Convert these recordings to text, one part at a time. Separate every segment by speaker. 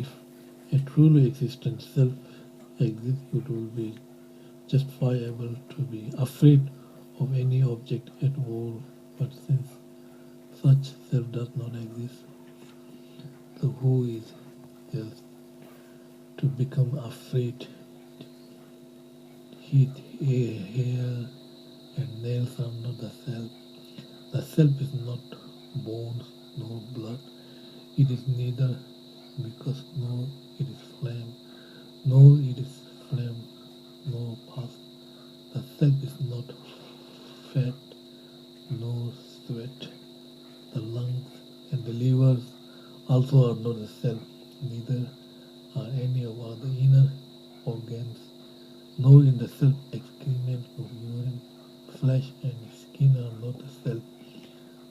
Speaker 1: If a truly existent self exists, it will be justifiable to be afraid of any object at all. But since such self does not exist, so who is there to become afraid? Heat, hair, and nails are not the self. The self is not bones nor blood. It is neither, because no, it is flame. No, it is flame, no past. The self is not fat, no sweat. The lungs and the livers also are not the self. Neither are any of other inner organs. Nor in the self excrement of urine, flesh and skin are not the self.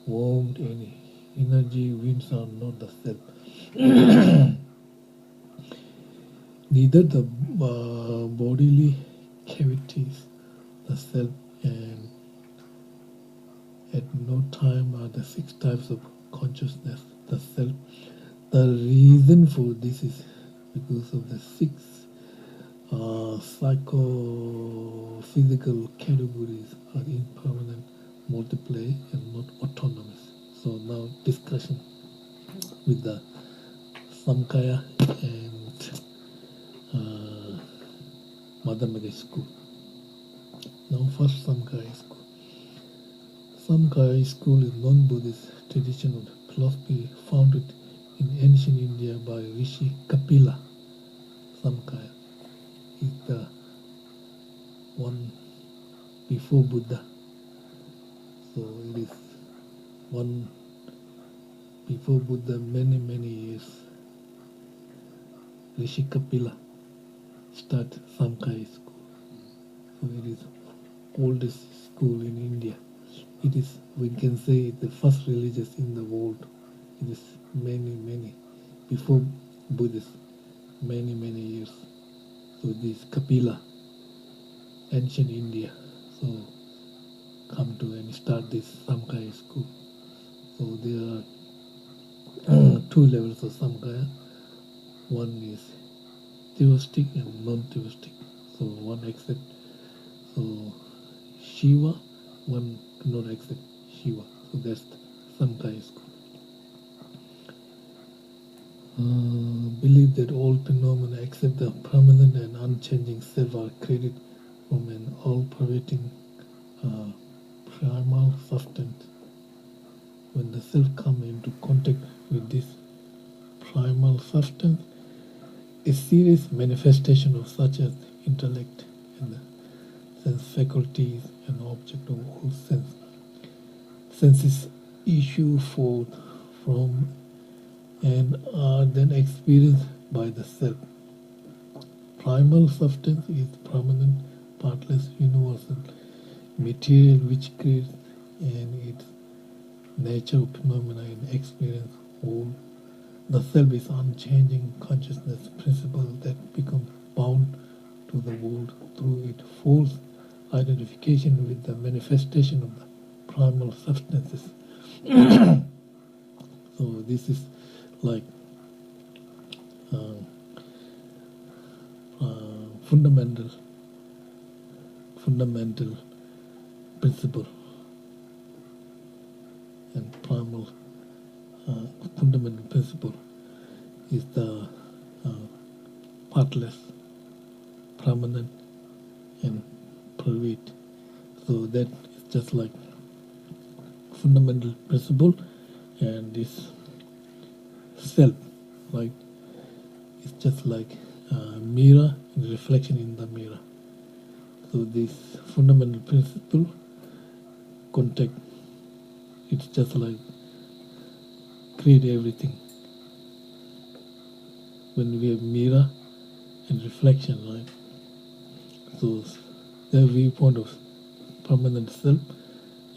Speaker 1: Warmth and energy, winds are not the self. Neither the bodily cavities, the self, and at no time are the six types of consciousness the self. The reason for this is because of the six psychophysical categories are impermanent, multiply, and not autonomous. So now discussion with the Samkhya and Madhyamaka school. Now first Samkhya school. Samkhya school is non-Buddhist traditional philosophy founded in ancient India by Rishi Kapila. Samkhya is the one before Buddha. So it is one before Buddha many years. Rishi Kapila started Samkhya school. So it is oldest school in India. It is, we can say, the first religious in the world. It is many before Buddhist, many years. So this Kapila, ancient India, so come to and start this Samkhya school. So there are two levels of Samkhya. One is theistic and non-theistic. So one accept Shiva, one not accept Shiva. So that's the Samkhya school. Believe that all phenomena except the permanent and unchanging self are created from an all-pervading primal substance. When the self comes into contact with this primal substance, a serious manifestation of such as intellect and the sense faculties and object of all senses issue forth from and are then experienced by the self. Primal substance is permanent, partless, universal material which creates and its nature of phenomena in experience whole. The self is unchanging consciousness principle that becomes bound to the world through its false identification with the manifestation of the primal substances. So this is like fundamental principle and primal fundamental principle is the partless, permanent, and pervade. So that is just like fundamental principle, and this self, like, it's just like a mirror and reflection in the mirror. So this fundamental principle contact, it's just like create everything. When we have mirror and reflection, right? So the viewpoint of permanent self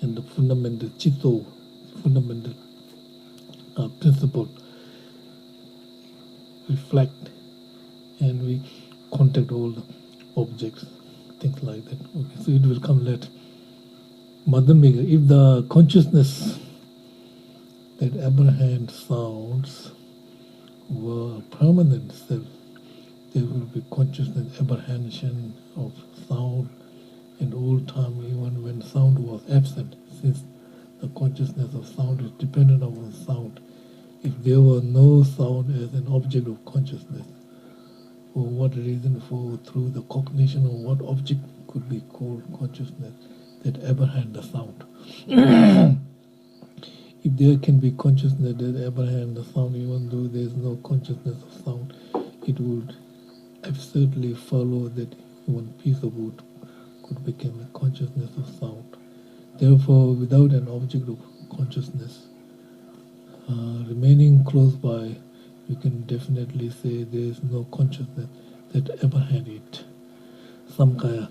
Speaker 1: and the fundamental Chitto, fundamental principle reflect, and we contact all the objects, things like that. Okay, so it will come later. Madhyamika, if the consciousness that apprehends sounds were permanent self, there will be consciousness apprehension of sound in old time even when sound was absent, since the consciousness of sound is dependent upon sound. If there were no sound as an object of consciousness, for what reason, for through the cognition of what object could be called consciousness that apprehend the sound. If there can be consciousness that apprehend the sound, even though there is no consciousness of sound, it would absurdly follow that even piece of wood could become a consciousness of sound. Therefore, without an object of consciousness remaining close by, you can definitely say there is no consciousness that apprehend it. Samkaya.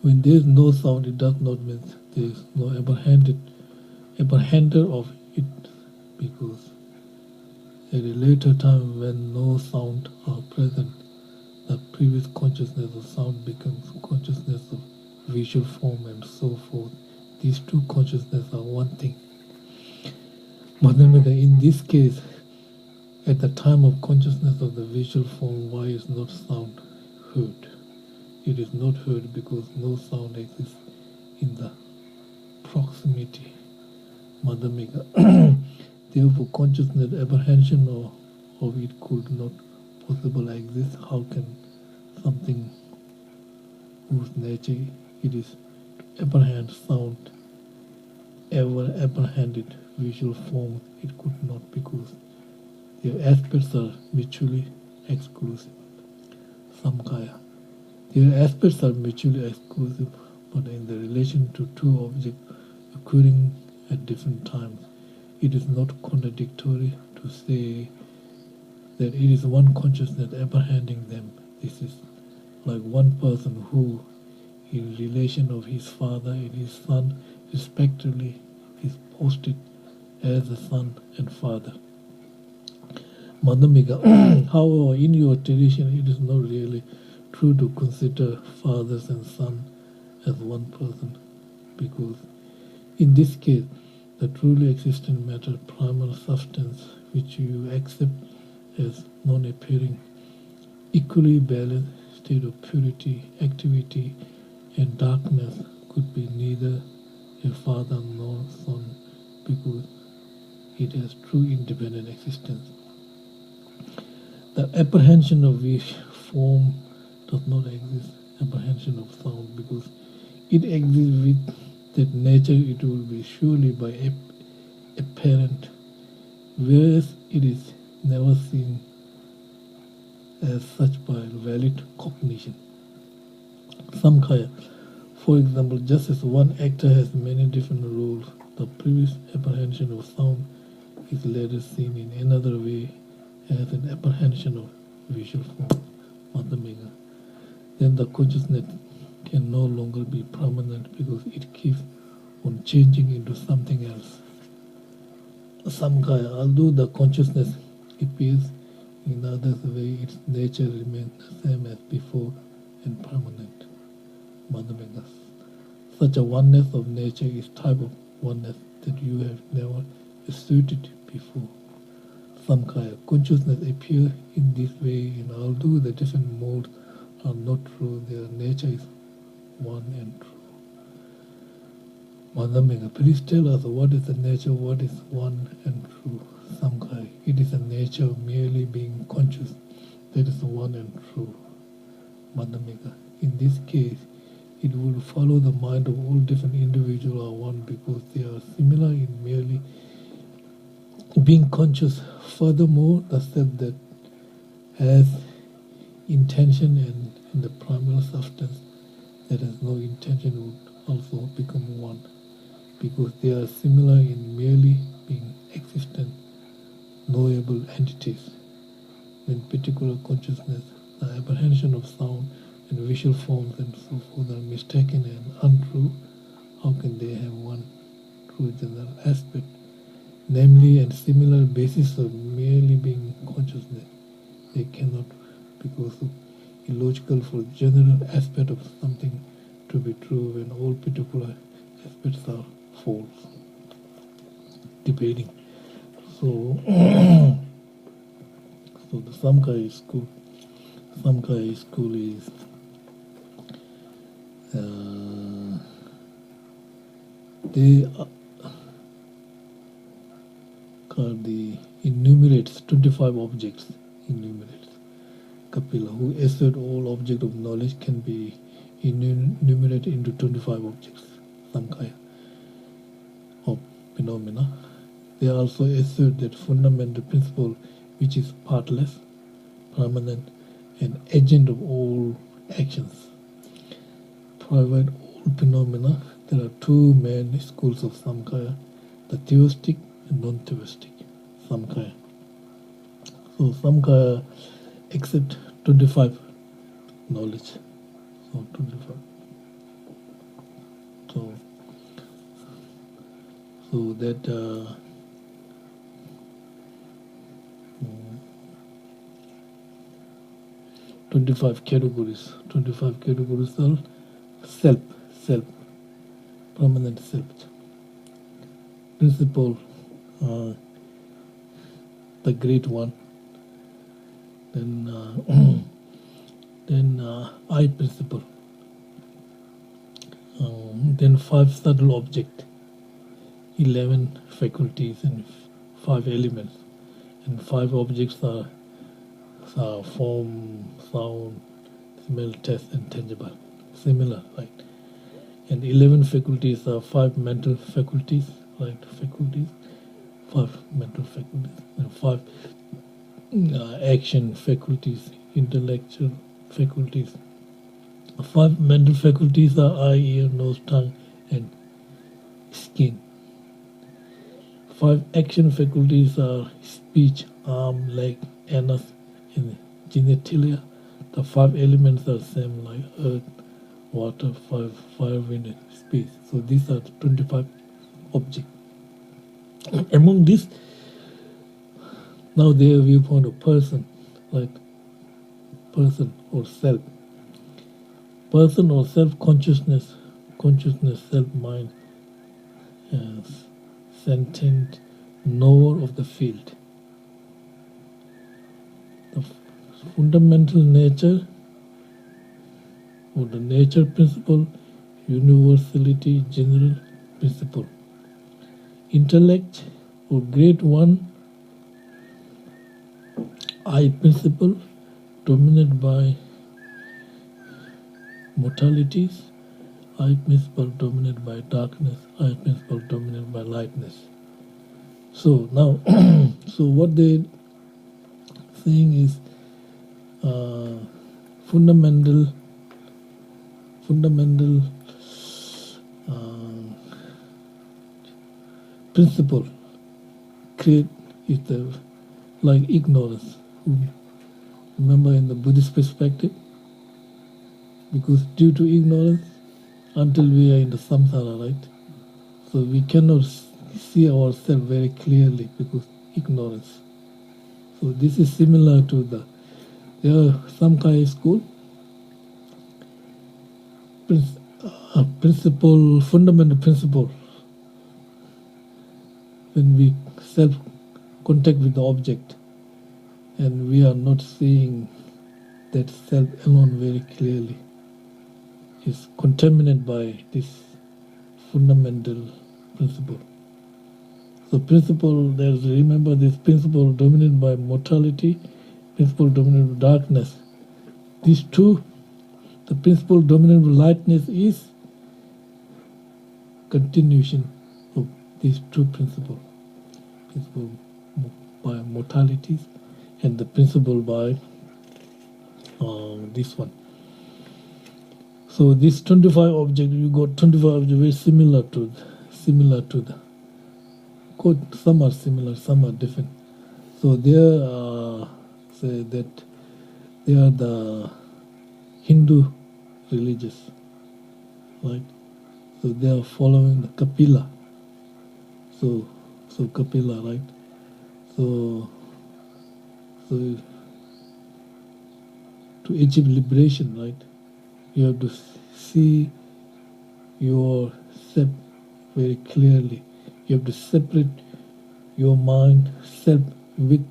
Speaker 1: When there is no sound, it does not mean there is no apprehender of it, because at a later time when no sound are present, the previous consciousness of sound becomes consciousness of visual form and so forth. These two consciousnesses are one thing. But in this case, at the time of consciousness of the visual form, why is not sound heard? It is not heard because no sound exists in the proximity. Madhamika. Therefore, consciousness apprehension of it could not possibly exist. How can something whose nature it is to apprehend sound ever apprehended visual form? It could not, because their aspects are mutually exclusive. Samkaya. Their aspects are mutually exclusive, but in the relation to two objects occurring at different times, it is not contradictory to say that it is one consciousness apprehending them. This is like one person who, in relation of his father and his son, respectively, is posted as a son and father. Madhamika. However, in your tradition, it is not really true to consider fathers and sons as one person, because in this case, the truly existent matter, primal substance, which you accept as non-appearing, equally balanced state of purity, activity, and darkness, could be neither a father nor son, because it has true independent existence. The apprehension of which form does not exist, apprehension of sound, because it exists with that nature. It will be surely by apparent, whereas it is never seen as such by valid cognition. Samkhya. For example, just as one actor has many different roles, the previous apprehension of sound is later seen in another way as an apprehension of visual form. Madhamika. Then the consciousness can no longer be permanent because it keeps on changing into something else. Samkhya. Although the consciousness appears in others' way, its nature remains the same as before and permanent. Madhamika. Such a oneness of nature is type of oneness that you have never asserted before. Samkhya. Consciousness appears in this way, and although the different modes are not true, their nature is one and true. Madhamika. Please tell us, what is the nature, what is one and true? Samkhya. It is a nature of merely being conscious that is one and true. Madhamika. In this case, it will follow the mind of all different individuals are one because they are similar in merely being conscious. Furthermore, the self that has intention and the primal substance that has no intention would also become one, because they are similar in merely being existent, knowable entities. When particular consciousness, the apprehension of sound and visual forms and so forth are mistaken and untrue, how can they have one true general aspect, namely and similar basis of merely being consciousness? They cannot, because of illogical for general aspect of something to be true when all particular aspects are false. Debating. So So the Samkhya school is they called the enumerates 25 objects. Enumerates Kapila, who assert all objects of knowledge can be enumerated into 25 objects. Samkhya of phenomena. They also assert that fundamental principle, which is partless, permanent, and agent of all actions, provide all phenomena. There are two main schools of Samkhya, the theistic and non-theistic Samkhya. So Samkhya accept 25 knowledge. So 25. So that 25 categories. 25 categories are self, permanent self. Principle, the great one. Then I principle. Then 5 subtle object, 11 faculties and 5 elements. And 5 objects are form, sound, smell, taste, and tangible. Similar, right? And 11 faculties are 5 mental faculties, right? 5 mental faculties, and 5 action faculties, intellectual faculties. 5 mental faculties are eye, ear, nose, tongue, and skin. 5 action faculties are speech, arm, leg, anus, and genitalia. The 5 elements are same like earth, water, fire, wind, and space. So these are 25 objects. Among these, now their viewpoint of person, like person or self. Person or self-consciousness, self-mind, sentient knower of the field. The fundamental nature or the nature principle, universality, general principle. Intellect or great one, I principle, dominated by mortalities, I principle dominated by darkness, I principle dominated by lightness. So now, so what they saying is fundamental principle create is the like ignorance. Remember in the Buddhist perspective, because due to ignorance, until we are in the samsara, right? So we cannot see ourselves very clearly because ignorance. So this is similar to there are Samkhya school. Principle, fundamental principle. When we self-contact with the object and we are not seeing that self alone very clearly, is contaminated by this fundamental principle. So principle, remember this principle dominated by mortality, principle dominated by darkness. These two, the principle dominated by lightness is continuation of these two principles. Principle by mortalities and the principle by this one. So this 25 object, you got 25 objects very similar to the code. Some are similar, some are different. So they say that they are the Hindu religious, right? So they are following the Kapila. So Kapila, right? So to achieve liberation, right? You have to see yourself very clearly. You have to separate your mind, self, with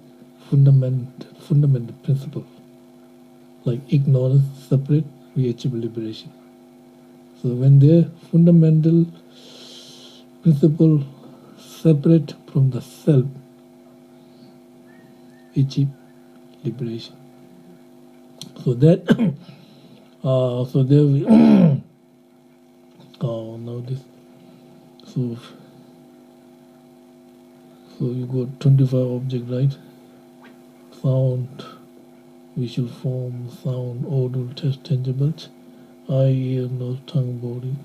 Speaker 1: fundamental principles. Like ignorance separate, we achieve liberation. So when their fundamental principle separate from the self, achieve liberation. So that so there we now this so you got 25 object, right? Sound, visual form, sound, odor, taste, tangibles, eye, ear, nose, tongue, body,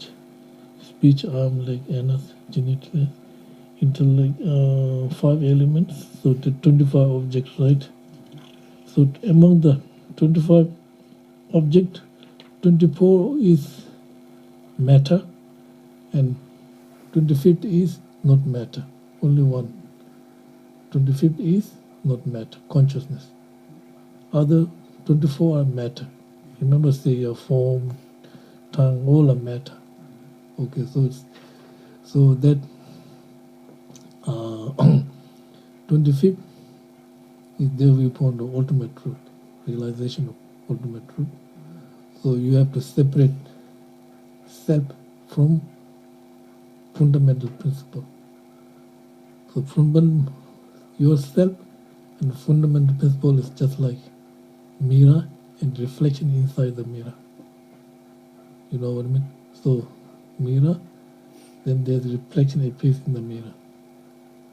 Speaker 1: speech, arm, leg, anus, genitalia, intellect, 5 elements. So the 25 objects, right? So among the 25 object, 24 is matter and 25th is not matter. Only one. 25th is not matter, consciousness. Other 24 are matter. Remember, say your form, tongue, all are matter. Okay, so that 25th is their viewpoint of ultimate truth, realization of ultimate truth. So you have to separate self from fundamental principle. So from yourself and fundamental principle is just like mirror and reflection inside the mirror. You know what I mean? So mirror, then there's reflection appears in the mirror.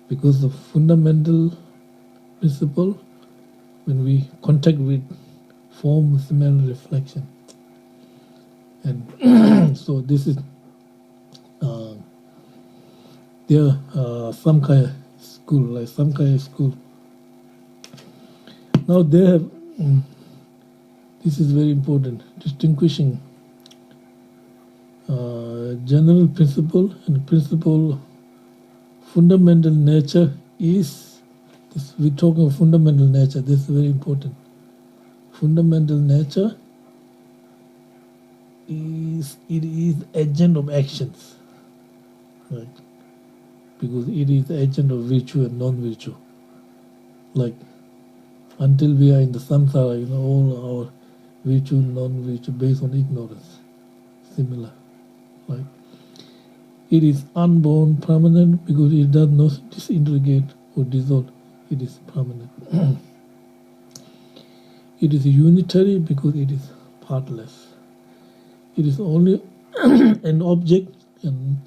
Speaker 1: Because the fundamental principle, when we contact with form, smell, reflection. And so this is there Samkhya school, like Samkhya school. Now they have, this is very important, distinguishing general principle and principle. Fundamental nature is, this, we're talking of fundamental nature, this is very important. Fundamental nature is, it is agent of actions, right? Because it is agent of virtue and non-virtue. Like until we are in the samsara, you know, all our virtue and non-virtue based on ignorance, similar. Like it is unborn, permanent, because it does not disintegrate or dissolve. It is permanent. It is unitary because it is partless. It is only an object, and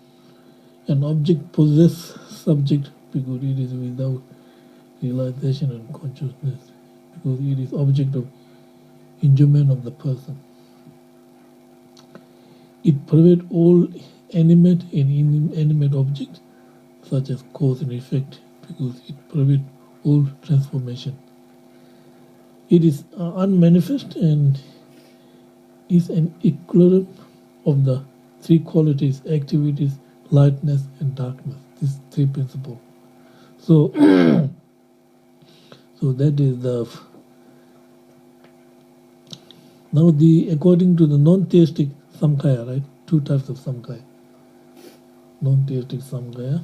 Speaker 1: an object possesses subject because it is without realization and consciousness, because it is object of enjoyment of the person. It pervades all animate and inanimate objects, such as cause and effect, because it pervades all transformation. It is unmanifest and is an equivalent of the three qualities, activities, lightness and darkness. These three principles. So, so that is the. Now according to the non-theistic Samkhya, right? Two types of Samkhya. Non-theistic Samkhya.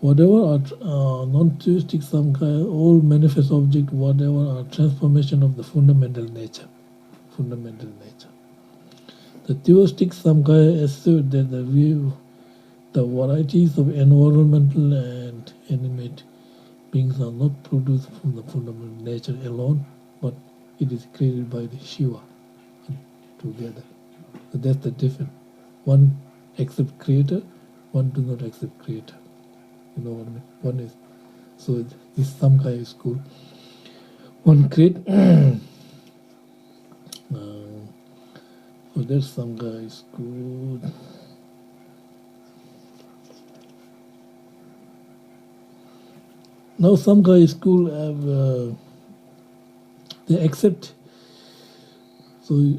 Speaker 1: Whatever are non-theistic Samkhya, all manifest object, whatever are transformation of the fundamental nature. Fundamental nature. The theistic Samkhya assert that the varieties of environmental and animate beings are not produced from the fundamental nature alone, but it is created by the Shiva together. So that's the difference. One accepts creator, one do not accept creator. You know what I mean? One is, so this Samkhya is cool. One create. So there's Samkhya is good. Now Samkhya school have they accept. So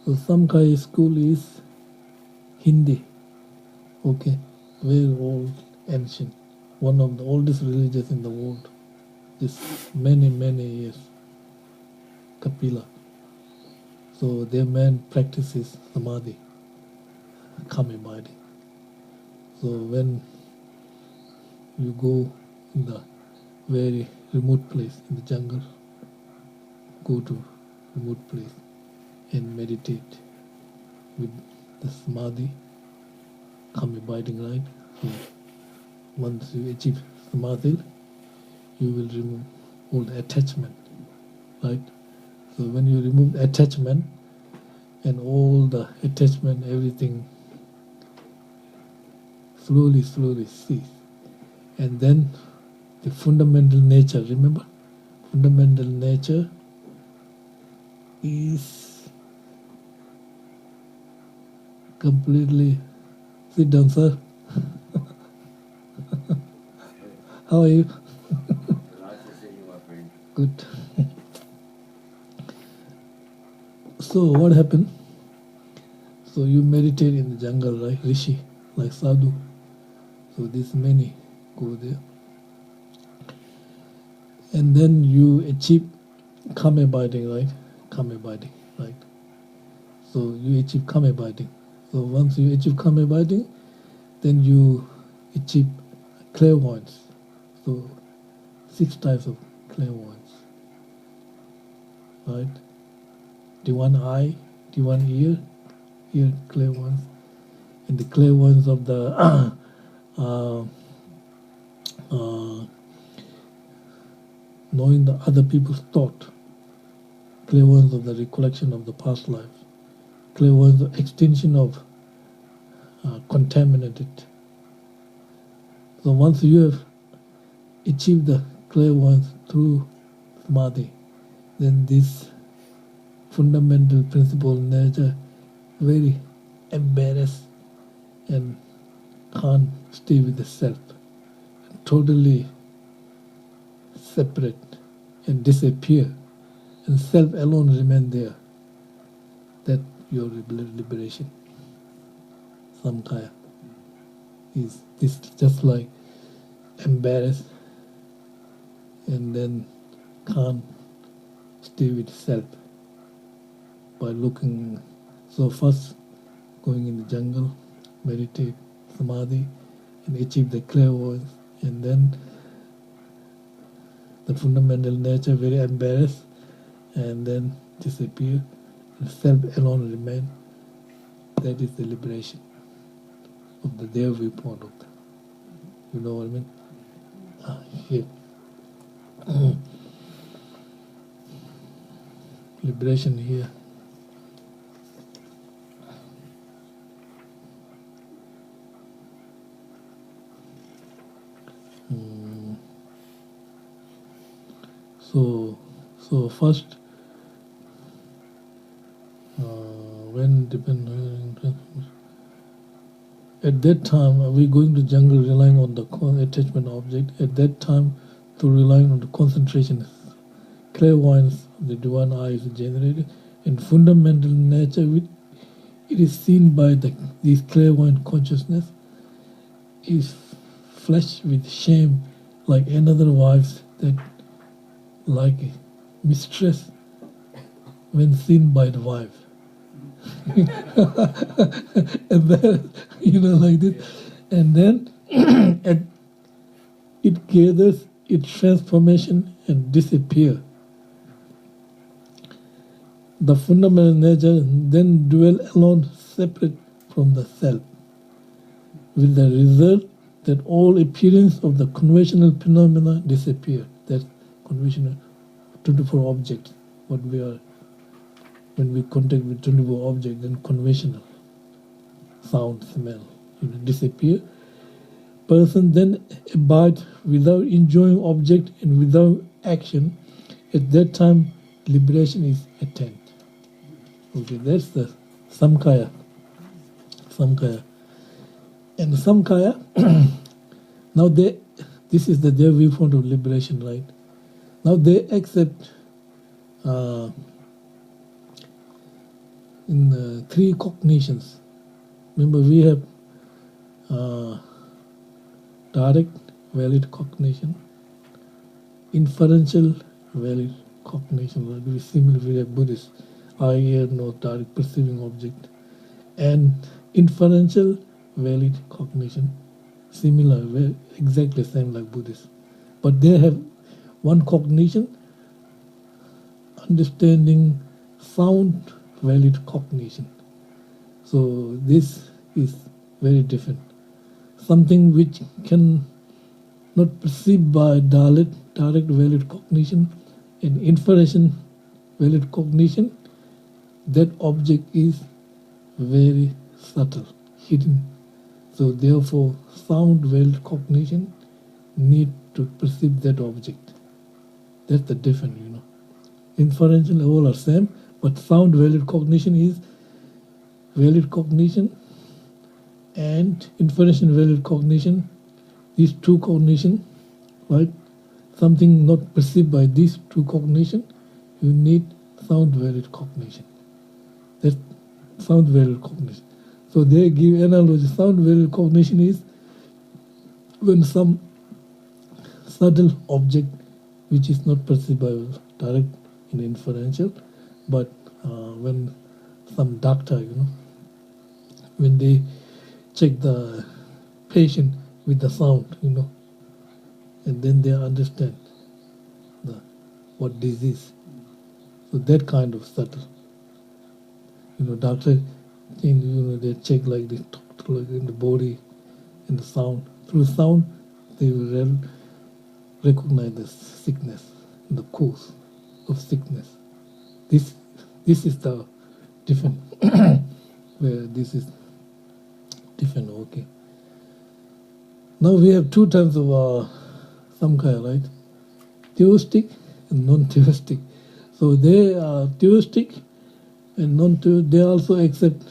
Speaker 1: Samkhya school is Hindi. Okay, very old, ancient, one of the oldest religions in the world. This many years. Kapila. So their main practice is samadhi, kamimadi. So when you go in the very remote place in the jungle, go to remote place and meditate with the samadhi, calm abiding, right? So once you achieve samadhi, you will remove all the attachment, right? So when you remove attachment and all the attachment, everything slowly cease. And then the fundamental nature, remember? Fundamental nature is completely... Sit down, sir. How are you?
Speaker 2: Nice to see you, my friend.
Speaker 1: Good. So what happened? So you meditate in the jungle, right? Rishi, like sadhu. So this many go there. And then you achieve calm abiding, right? Calm abiding, right? So you achieve calm abiding. So once you achieve calm abiding, then you achieve clairvoyance. So 6 types of clairvoyance, right? The one eye, the one ear clairvoyance, and the clairvoyance of the knowing the other people's thought, clairvoyance of the recollection of the past life, clairvoyance of extinction of contaminated. So once you have achieved the clairvoyance through samadhi, then this fundamental principle nature very embarrassed and can't stay with the self, totally separate and disappear, and self alone remain there. That your liberation. Samkhya is this just like embarrassed and then can't stay with self by looking. So first going in the jungle, meditate, samadhi, and achieve the clairvoyance, and then the fundamental nature very embarrassed and then disappear, and self alone remain. That is the liberation of their viewpoint of that. You know what I mean? Here. Liberation here. So first, when at that time, are we going to jungle relying on the attachment object? At that time, to relying on the concentration, clairvoyance, the divine eye is generated, and fundamental nature, it is seen by this clairvoyant consciousness, is flushed with shame, like another wife's that like mistress when seen by the wife. And then, like this. And then it gathers its transformation and disappear. The fundamental nature then dwell alone separate from the self, with the result that all appearance of the conventional phenomena disappear. That's conventional 24 objects, what we are. When we contact with 24 objects, then conventional sound, smell, disappear. Person then abides without enjoying object and without action. At that time, liberation is attained. Okay, that's the Samkhya. And Samkhya, now this is their viewpoint of liberation, right? Now they accept in the 3 cognitions. Remember, we have direct valid cognition, inferential valid cognition, like we similarly have Buddhist, eye, ear, nose, direct perceiving object, and inferential valid cognition, similar, exactly same like Buddhist. But they have one cognition, understanding sound valid cognition. So this is very different. Something which can not perceived by direct valid cognition and information valid cognition, that object is very subtle, hidden. So therefore, sound valid cognition need to perceive that object. That's the difference, you know. Inferential all are same, but sound valid cognition is valid cognition and information valid cognition. These two cognition, right? Something not perceived by these two cognition, you need sound valid cognition. That's sound valid cognition. So they give analogy. Sound valid cognition is when some subtle object which is not perceived by direct in inferential, but when some doctor, you know, when they check the patient with the sound, you know, and then they understand what disease. So that kind of subtle, you know, doctor, you know, they check like this, like in the body, in the sound. Through sound, they will recognize the sickness, the cause of sickness. This is the different where this is different. Okay. Now we have two types of samkhya, right? Theistic and non-theistic. So they are theistic and non-theistic. They also accept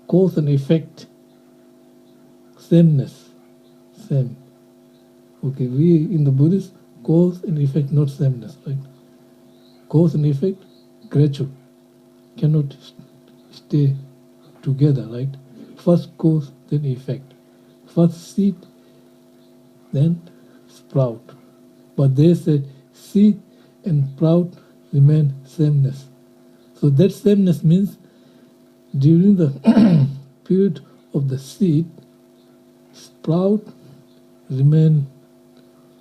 Speaker 1: cause and effect, sameness, same. Okay, we in the Buddhist, cause and effect, not sameness, right? Cause and effect, gradual, cannot stay together, right? First cause, then effect. First seed, then sprout. But they said seed and sprout remain sameness. So that sameness means during the period of the seed, sprout remain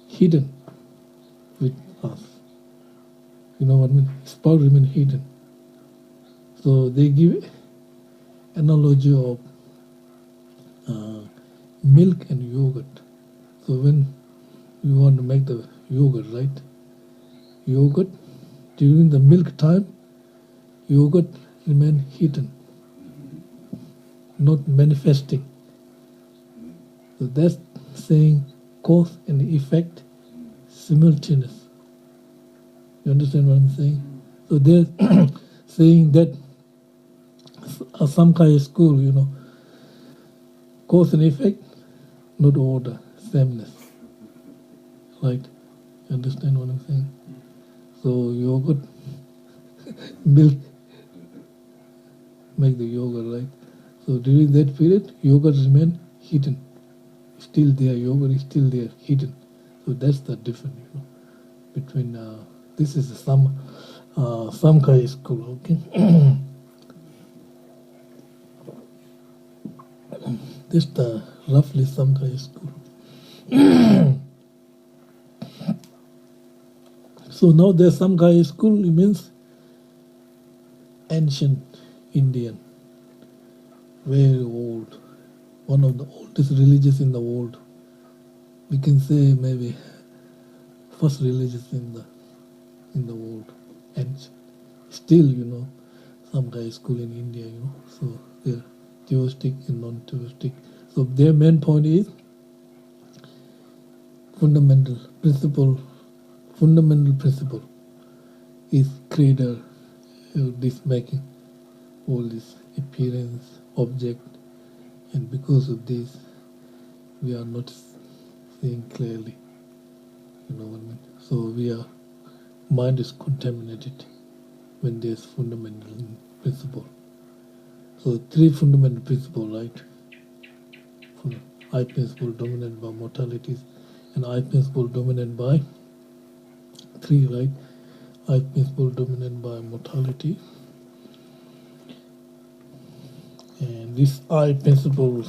Speaker 1: hidden with us. You know what I mean? Sprout remain hidden. So they give analogy of milk and yogurt. So when you want to make the yogurt, right? Yogurt, during the milk time, yogurt remain hidden, not manifesting. So that's saying cause and effect simultaneous. You understand what I'm saying? So they're saying that a Samkhya school, you know, cause and effect, not order, sameness. Right? You understand what I'm saying? So yogurt, milk, make the yogurt, right? So during that period, yogurt remain hidden. Still there, yogurt is still there, hidden. So that's the difference, you know, between, this is some Samkhya school, okay? This the roughly Samkhya school. So now there's Samkhya school, it means ancient Indian, very old, one of the oldest religions in the world. We can say maybe first religious in the world, and still, you know, Samkhya school in India, you know. So they're theistic and non-theistic. So their main point is fundamental principle is creator, this making all this appearance, object, and because of this, we are not seeing clearly. You know what I mean? So mind is contaminated when there's fundamental principle. So three fundamental principles, right? I principle dominant by mortalities, and I principle dominant by three, right? I principle dominant by mortality, and this I principle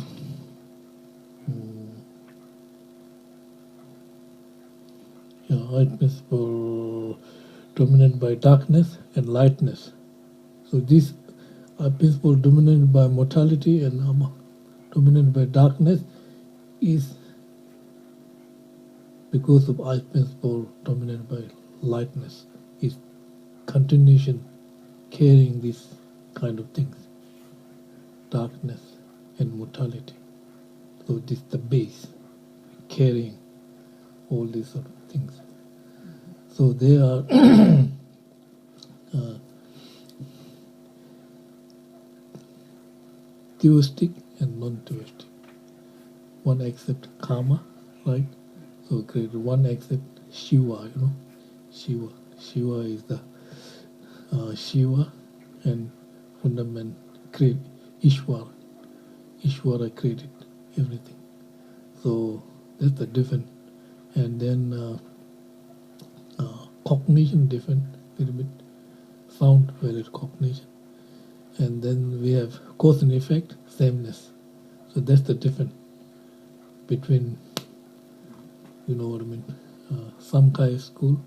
Speaker 1: Earth principle dominated by darkness and lightness. So these are principle dominated by mortality and dominated by darkness is because of ice principle dominated by lightness is continuation carrying these kind of things, darkness and mortality. So this is the base carrying all these sort of things. So they are theistic and non-theistic. One accept karma, right? So great. One accept Shiva, Shiva. Shiva is the Shiva and fundament create Ishvara. Ishvara created everything. So that's the different. And then cognition different, little bit sound valid cognition. And then we have cause and effect, sameness. So that's the difference between, you know what I mean, Samkhya school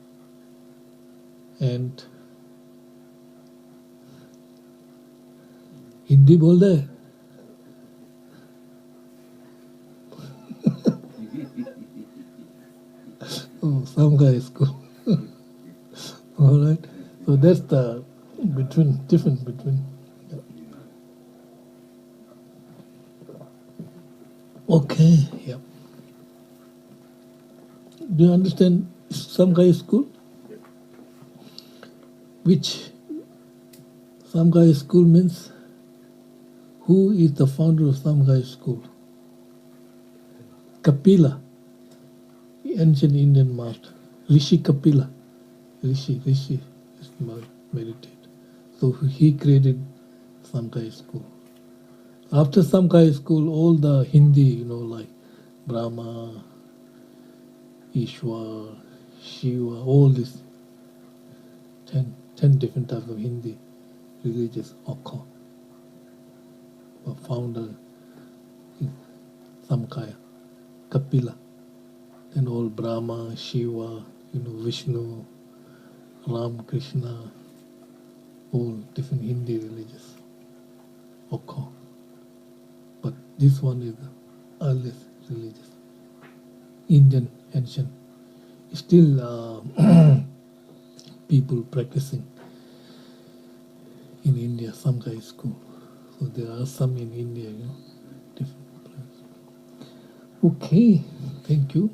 Speaker 1: and Hindi बोल रहे oh, Samkhya school. All right. So that's the difference between. Okay. Yeah. Do you understand Samkhya school? Which Samkhya school means? Who is the founder of Samkhya school? Kapila, ancient Indian master. Rishi Kapila. Rishi meditate. So he created Samkhya school. After Samkhya school, all the Hindi, like Brahma, Ishwar, Shiva, all these 10 different types of Hindi religious occur. The founder is Samkhya, Kapila, and all Brahma, Shiva, Vishnu, Ram, Krishna, all different Hindi religious occur. But this one is the earliest religious, Indian ancient. Still people practicing in India, Samkhya school. So there are some in India, different places. Okay, thank you.